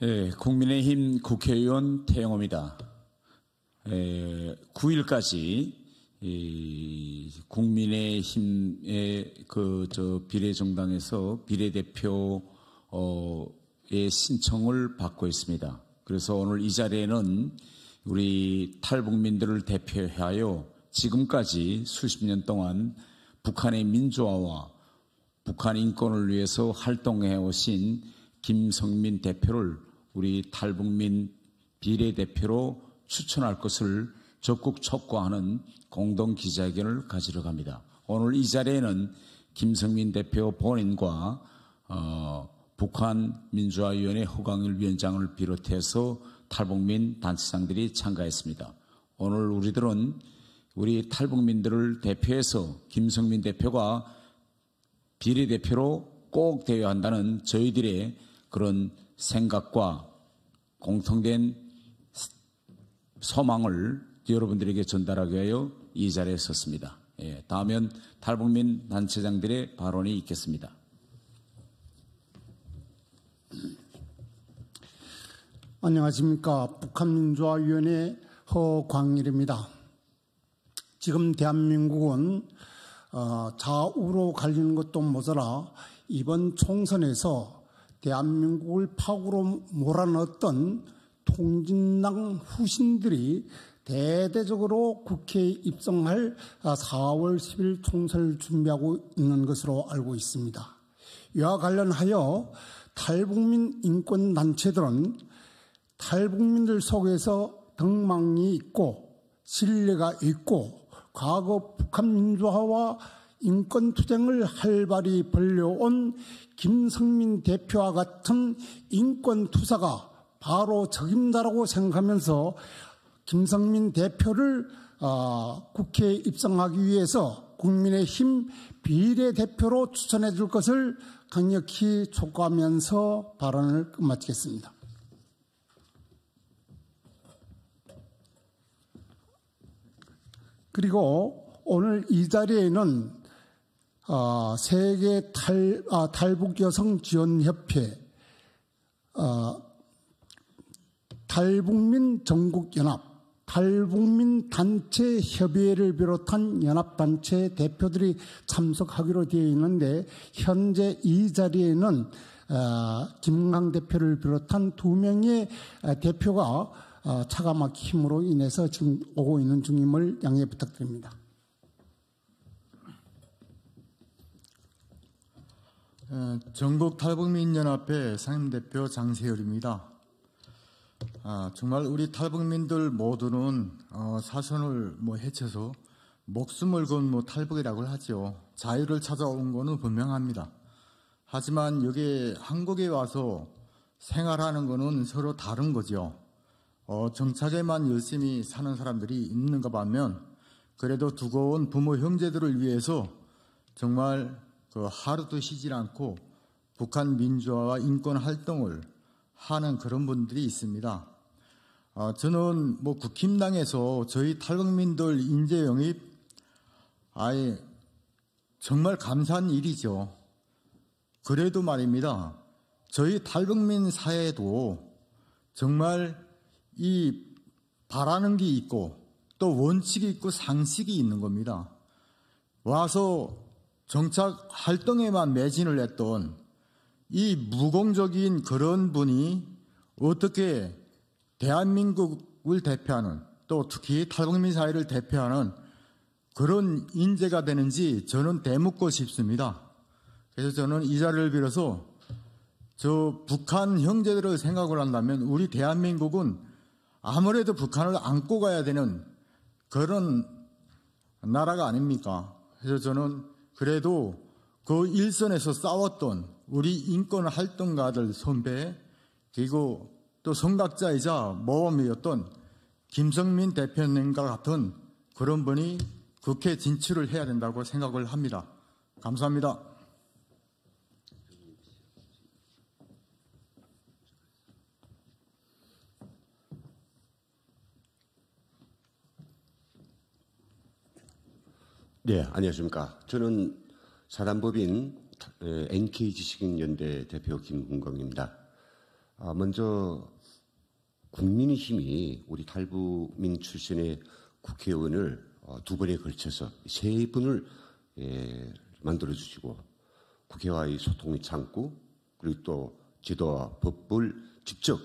네, 국민의힘 국회의원 태영호입니다. 9일까지 국민의힘의 비례정당에서 비례대표의 신청을 받고 있습니다. 그래서 오늘 이 자리에는 우리 탈북민들을 대표하여 지금까지 수십 년 동안 북한의 민주화와 북한 인권을 위해서 활동해 오신 김성민 대표를 우리 탈북민 비례대표로 추천할 것을 적극 촉구하는 공동기자회견을 가지러 갑니다. 오늘 이 자리에는 김성민 대표 본인과 북한민주화위원회 허광일 위원장을 비롯해서 탈북민 단체장들이 참가했습니다. 오늘 우리들은 우리 탈북민들을 대표해서 김성민 대표가 비례대표로 꼭 되어야 한다는 저희들의 그런 생각과 공통된 소망을 여러분들에게 전달하기 위하여 이 자리에 섰습니다. 다음은 탈북민 단체장들의 발언이 있겠습니다. 안녕하십니까. 북한민주화위원회 허광일입니다. 지금 대한민국은 좌우로 갈리는 것도 모자라 이번 총선에서 대한민국을 파국으로 몰아넣었던 통진당 후신들이 대대적으로 국회에 입성할 4월 10일 총선을 준비하고 있는 것으로 알고 있습니다. 이와 관련하여 탈북민 인권단체들은 탈북민들 속에서 덕망이 있고 신뢰가 있고 과거 북한 민주화와 인권투쟁을 활발히 벌려온 김성민 대표와 같은 인권투사가 바로 적임자라고 생각하면서 김성민 대표를 국회에 입성하기 위해서 국민의힘 비례대표로 추천해 줄 것을 강력히 촉구하면서 발언을 끝마치겠습니다. 그리고 오늘 이 자리에는 세계 탈북여성지원협회, 탈북민 전국연합, 탈북민 단체 협의회를 비롯한 연합단체 대표들이 참석하기로 되어 있는데 현재 이 자리에는 김강 대표를 비롯한 2명의 대표가 차가 막힘으로 인해서 지금 오고 있는 중임을 양해 부탁드립니다. 전국 탈북민연합회 상임대표 장세열입니다. 정말 우리 탈북민들 모두는 사선을 해쳐서 목숨을 건 탈북이라고 하죠. 자유를 찾아온 것은 분명합니다. 하지만 여기 한국에 와서 생활하는 것은 서로 다른 거죠. 정착에만 열심히 사는 사람들이 있는가 보면 그래도 두고온 부모 형제들을 위해서 정말 하루도 쉬지 않고 북한 민주화와 인권 활동을 하는 그런 분들이 있습니다. 저는 국힘당에서 저희 탈북민들 인재 영입 정말 감사한 일이죠. 그래도 말입니다. 저희 탈북민 사회에도 정말 이 바라는 게 있고 또 원칙이 있고 상식이 있는 겁니다. 와서 정착 활동에만 매진을 했던 이 무공적인 그런 분이 어떻게 대한민국을 대표하는 또 특히 탈북민 사회를 대표하는 그런 인재가 되는지 저는 되묻고 싶습니다. 그래서 저는 이 자리를 빌어서 저 북한 형제들을 생각을 한다면 우리 대한민국은 아무래도 북한을 안고 가야 되는 그런 나라가 아닙니까? 그래서 저는 그래도 그 일선에서 싸웠던 우리 인권 활동가들 선배 그리고 또 선각자이자 모범이었던 김성민 대표님과 같은 그런 분이 국회 진출을 해야 된다고 생각을 합니다. 감사합니다. 네, 안녕하십니까. 저는 사단법인 NK지식인연대 대표 김문광입니다. 먼저 국민의힘이 우리 탈북민 출신의 국회의원을 두 번에 걸쳐서 세 분을 만들어주시고 국회와의 소통의 창구 그리고 또 제도와 법을 직접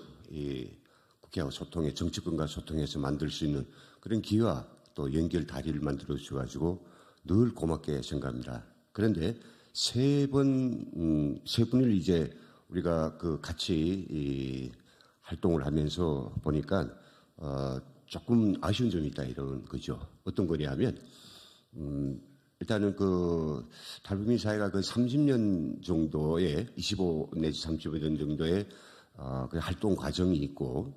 국회와 소통해 정치권과 소통해서 만들 수 있는 그런 기회와 또 연결 다리를 만들어 주셔가지고 늘 고맙게 생각합니다. 그런데 세 분을 이제 우리가 같이 활동을 하면서 보니까 조금 아쉬운 점이 있다 이런 거죠. 어떤 거냐면 일단은 탈북민 사회가 30년 정도의 25 내지 35년 정도의 그 활동 과정이 있고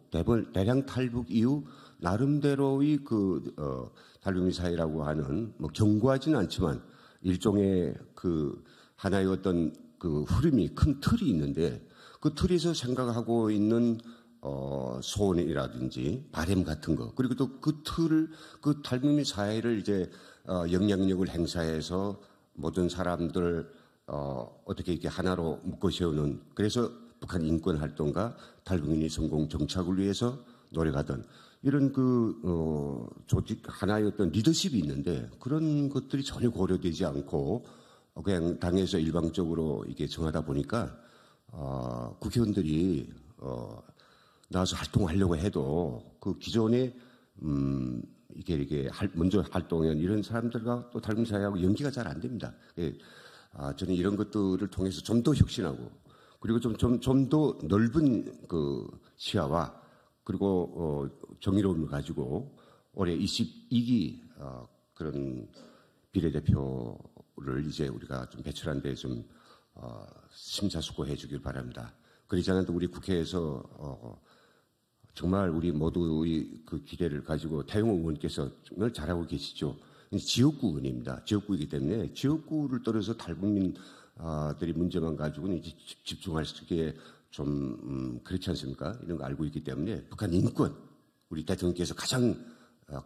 대량 탈북 이후 나름대로의 탈북민 사회라고 하는 뭐 견고하지는 않지만 일종의 하나의 어떤 흐름이 큰 틀이 있는데 그 틀에서 생각하고 있는 소원이라든지 바람 같은 거 그리고 또 그 틀을 탈북민 사회를 이제 영향력을 행사해서 모든 사람들 어떻게 이렇게 하나로 묶어 세우는 그래서 북한 인권 활동가 탈북민의 성공 정착을 위해서 노력하던 이런 조직 하나의 어떤 리더십이 있는데 그런 것들이 전혀 고려되지 않고 그냥 당에서 일방적으로 이게 정하다 보니까 국회의원들이 나와서 활동하려고 해도 그 기존에 이게 먼저 활동한 이런 사람들과 또 탈북민 사회하고 연기가 잘 안 됩니다. 저는 이런 것들을 통해서 좀 더 혁신하고 그리고 좀 더 넓은 시야와 그리고 정의로움을 가지고 올해 22기 그런 비례대표를 이제 우리가 좀 배출한 데 좀 심사숙고해 주길 바랍니다. 그러지 않아도 우리 국회에서 정말 우리 모두의 기대를 가지고 태영호 의원께서 정말 잘하고 계시죠. 지역구 의원입니다. 지역구이기 때문에 지역구를 떨어서 탈북민들이 문제만 가지고는 이제 집중할 수 있게 좀 그렇지 않습니까? 이런 거 알고 있기 때문에 북한 인권 우리 대통령께서 가장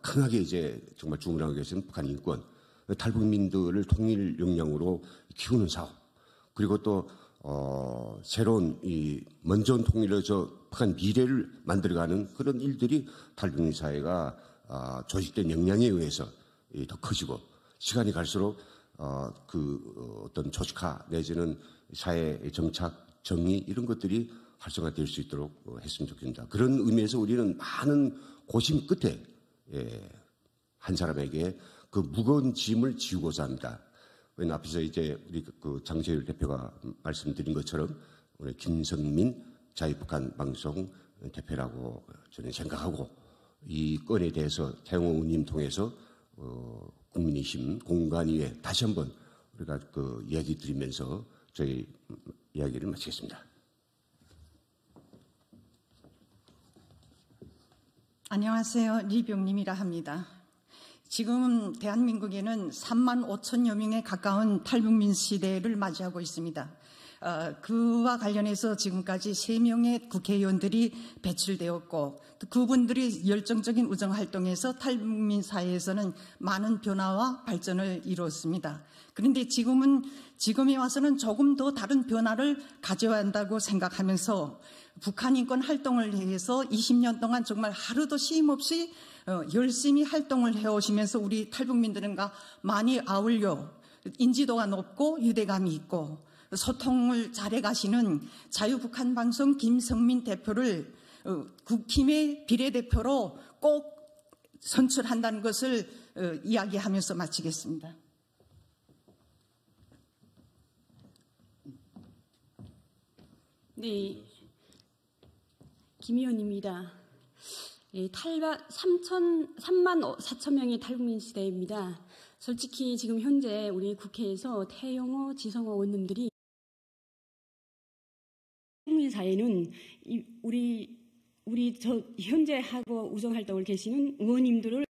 강하게 이제 정말 주문하고 계시는 북한 인권 탈북민들을 통일 역량으로 키우는 사업 그리고 또 새로운 먼저 통일해서 북한 미래를 만들어가는 그런 일들이 탈북민 사회가 조직된 역량에 의해서 더 커지고 시간이 갈수록 어떤 조직화 내지는 사회 정착 정의 이런 것들이 활성화될 수 있도록 했으면 좋겠습니다. 그런 의미에서 우리는 많은 고심 끝에 한 사람에게 그 무거운 짐을 지우고자 합니다. 앞에서 이제 우리 장재율 대표가 말씀드린 것처럼 우리 김성민 자유북한 방송 대표라고 저는 생각하고 이 건에 대해서 태영호 의원님 통해서 국민의힘 공관위에 다시 한번 우리가 이야기 드리면서 저희 이야기를 마치겠습니다. 안녕하세요. 리병님이라 합니다. 지금 대한민국에는 3만 5천여 명에 가까운 탈북민 시대를 맞이하고 있습니다. 그와 관련해서 지금까지 3명의 국회의원들이 배출되었고 그분들이 열정적인 우정활동에서 탈북민 사회에서는 많은 변화와 발전을 이루었습니다. 그런데 지금에 와서는 조금 더 다른 변화를 가져야 한다고 생각하면서 북한 인권 활동을 위해서 20년 동안 정말 하루도 쉼 없이 열심히 활동을 해오시면서 우리 탈북민들과 많이 아울려 인지도가 높고 유대감이 있고 소통을 잘해가시는 자유북한 방송 김성민 대표를 국힘의 비례대표로 꼭 선출한다는 것을 이야기하면서 마치겠습니다. 네, 김 의원입니다. 탈북 3만 4천 명의 탈북민 시대입니다. 솔직히 지금 현재 우리 국회에서 태영호, 지성호 의원님들이 탈북민 사회는 우리 현재 하고 우정 활동을 계시는 의원님들을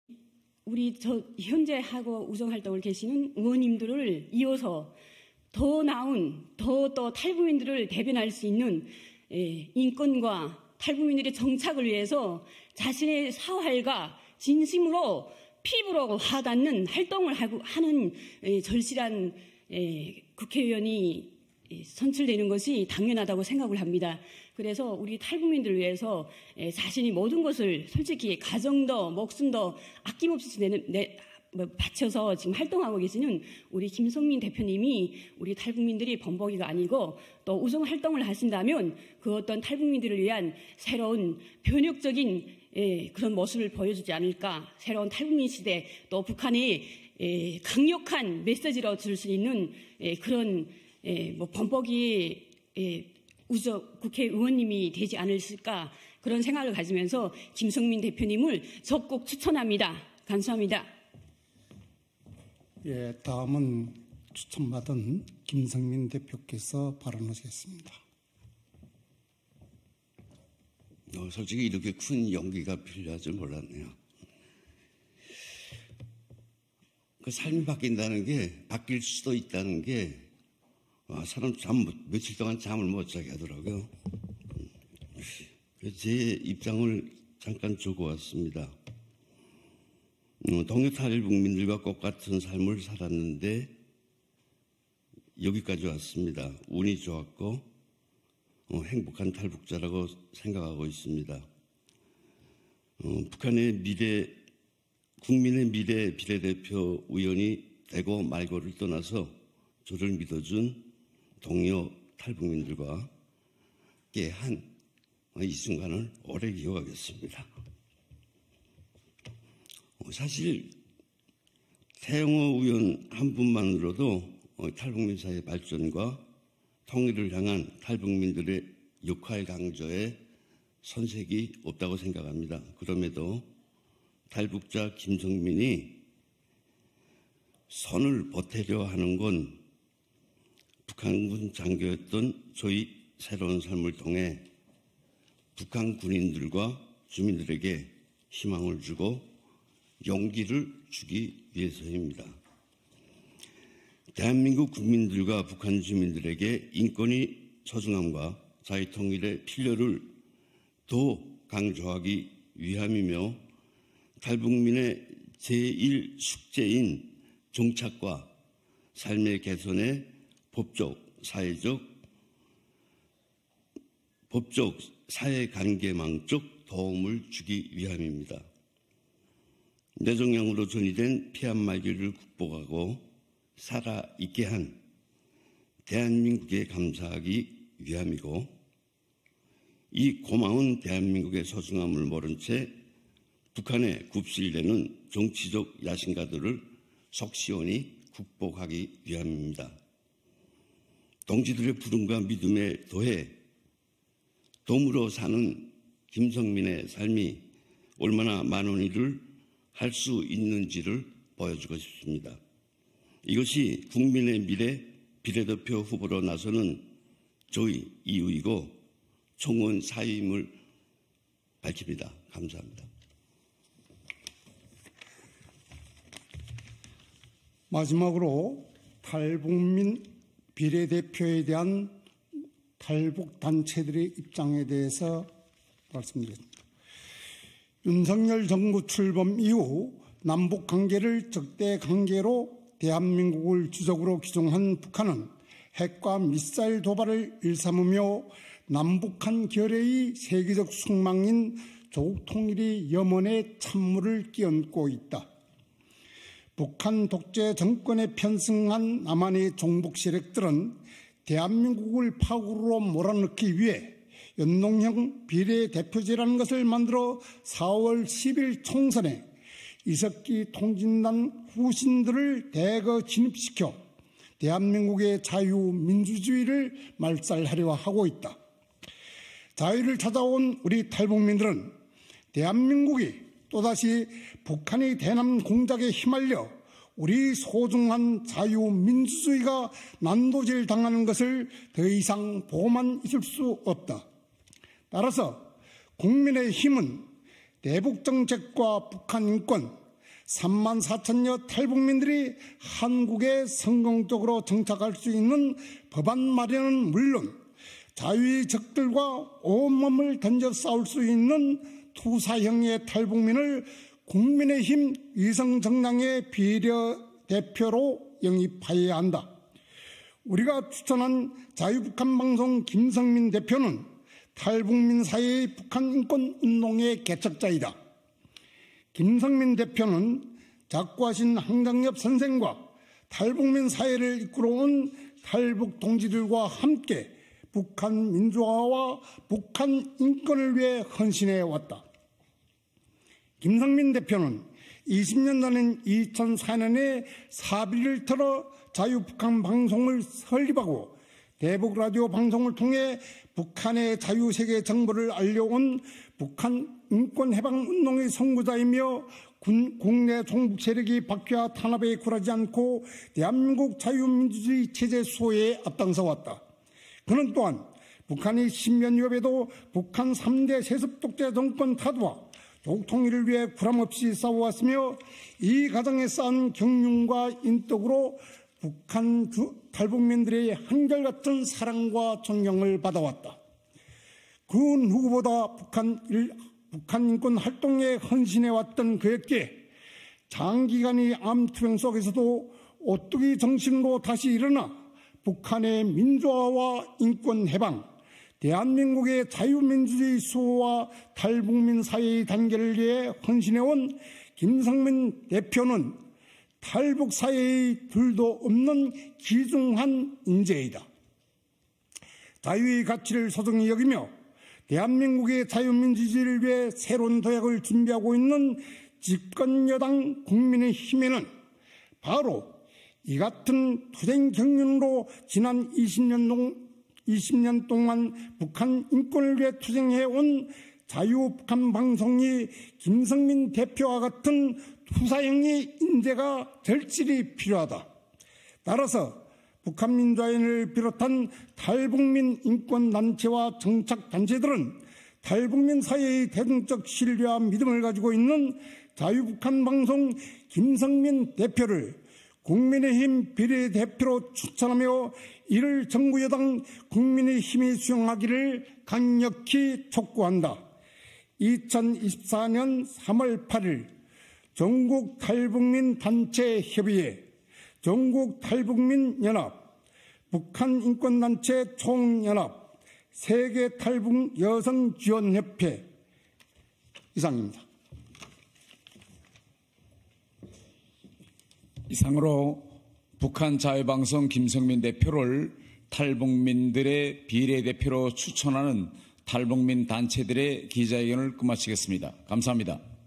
현재 하고 우정 활동을 계시는 의원님들을 이어서 더 나은 더 탈북민들을 대변할 수 있는 인권과 탈북민들의 정착을 위해서 자신의 사활과 진심으로 피부로 와닿는 활동을 하는 절실한 국회의원이 선출되는 것이 당연하다고 생각을 합니다. 그래서 우리 탈북민들을 위해서 자신이 모든 것을 솔직히 가정도 목숨도 아낌없이 바쳐서 지금 활동하고 계시는 우리 김성민 대표님이 우리 탈북민들이 범벅이가 아니고 또 우정 활동을 하신다면 그 어떤 탈북민들을 위한 새로운 변혁적인 그런 모습을 보여주지 않을까. 새로운 탈북민 시대 또 북한이 강력한 메시지로 줄 수 있는 그런 범벅이 국회의원님이 되지 않으실까 그런 생각을 가지면서 김성민 대표님을 적극 추천합니다. 감사합니다. 예, 다음은 추천받은 김성민 대표께서 발언하시겠습니다. 솔직히 이렇게 큰 용기가 필요할 줄 몰랐네요. 그 삶이 바뀐다는 게, 바뀔 수도 있다는 게, 사람 며칠 동안 잠을 못 자게 하더라고요. 제 입장을 잠깐 적어왔습니다. 동료 탈북민들과 똑같은 삶을 살았는데 여기까지 왔습니다. 운이 좋았고 행복한 탈북자라고 생각하고 있습니다. 북한의 국민의 미래 비례대표 의원이 되고 말고를 떠나서 저를 믿어준 동료 탈북민들과 깨한 이 순간을 오래 기억하겠습니다. 사실 태영호 의원 한 분만으로도 탈북민 사회 발전과 통일을 향한 탈북민들의 역할 강조에 선색이 없다고 생각합니다. 그럼에도 탈북자 김성민이 손을 보태려 하는 건 북한군 장교였던 저희 새로운 삶을 통해 북한 군인들과 주민들에게 희망을 주고 용기를 주기 위해서입니다. 대한민국 국민들과 북한 주민들에게 인권의 소중함과 자유통일의 필요를 더 강조하기 위함이며 탈북민의 제1숙제인 정착과 삶의 개선에 법적, 사회관계망적 도움을 주기 위함입니다. 뇌종양으로 전이된 폐암 말기를 극복하고 살아있게 한 대한민국에 감사하기 위함이고 이 고마운 대한민국의 소중함을 모른 채 북한에 굽실대는 정치적 야심가들을 속 시원히 극복하기 위함입니다. 동지들의 부름과 믿음에 더해 돔으로 사는 김성민의 삶이 얼마나 많은 일을 할 수 있는지를 보여주고 싶습니다. 이것이 국민의 미래 비례대표 후보로 나서는 저희 이유이고 총원 사임을 밝힙니다. 감사합니다. 마지막으로 탈북민 비례대표에 대한 탈북단체들의 입장에 대해서 말씀드리겠습니다. 윤석열 정부 출범 이후 남북관계를 적대관계로 대한민국을 주적으로 규정한 북한은 핵과 미사일 도발을 일삼으며 남북한 결의의 세계적 숙망인 조국 통일의 염원에 찬물을 끼얹고 있다. 북한 독재 정권에 편승한 남한의 종북 세력들은 대한민국을 파국으로 몰아넣기 위해 연동형 비례대표제라는 것을 만들어 4월 10일 총선에 이석기 통진당 후신들을 대거 진입시켜 대한민국의 자유민주주의를 말살하려 하고 있다. 자유를 찾아온 우리 탈북민들은 대한민국이 또다시 북한의 대남 공작에 휘말려 우리 소중한 자유민주주의가 난도질 당하는 것을 더 이상 보고만 있을 수 없다. 따라서 국민의힘은 대북정책과 북한 인권, 3만 4천여 탈북민들이 한국에 성공적으로 정착할 수 있는 법안 마련은 물론 자유의 적들과 온몸을 던져 싸울 수 있는 투사형의 탈북민을 국민의힘 위성정당의 비례대표로 영입하여야 한다. 우리가 추천한 자유북한방송 김성민 대표는 탈북민 사회의 북한 인권 운동의 개척자이다. 김성민 대표는 작고하신 한강엽 선생과 탈북민 사회를 이끌어온 탈북 동지들과 함께 북한 민주화와 북한 인권을 위해 헌신해 왔다. 김성민 대표는 20년 전인 2004년에 사비를 틀어 자유북한 방송을 설립하고 대북 라디오 방송을 통해 북한의 자유세계 정보를 알려온 북한 인권해방운동의 선구자이며 국내 종북 세력이 박해와 탄압에 굴하지 않고 대한민국 자유민주주의 체제 수호에 앞장서 왔다. 그는 또한 북한이 10년 이후에도 북한 3대 세습 독재 정권 타도와 조국 통일을 위해 구람없이 싸워왔으며 이 과정에 쌓은 경륜과 인덕으로 북한 탈북민들의 한결같은 사랑과 존경을 받아왔다. 그 누구보다 북한 인권 활동에 헌신해왔던 그에게 장기간의 암투병 속에서도 오뚜기 정신으로 다시 일어나 북한의 민주화와 인권 해방, 대한민국의 자유민주주의 수호와 탈북민 사회의 단계를 위해 헌신해온 김성민 대표는 탈북 사회의 둘도 없는 귀중한 인재이다. 자유의 가치를 소중히 여기며 대한민국의 자유민주주의를 위해 새로운 도약을 준비하고 있는 집권여당 국민의힘에는 바로 이 같은 투쟁 경륜으로 지난 20년 동안 북한 인권을 위해 투쟁해온 자유북한 방송이 김성민 대표와 같은 투사형의 인재가 절실히 필요하다. 따라서 북한민주화연을 비롯한 탈북민 인권단체와 정착단체들은 탈북민 사회의 대중적 신뢰와 믿음을 가지고 있는 자유북한 방송 김성민 대표를 국민의힘 비례대표로 추천하며 이를 정부여당 국민의힘이 수용하기를 강력히 촉구한다. 2024년 3월 8일 전국 탈북민 단체 협의회, 전국 탈북민 연합, 북한 인권단체 총연합, 세계 탈북 여성 지원협회 이상입니다. 이상으로 북한 자유방송 김성민 대표를 탈북민들의 비례대표로 추천하는 탈북민 단체들의 기자회견을 끝마치겠습니다. 감사합니다.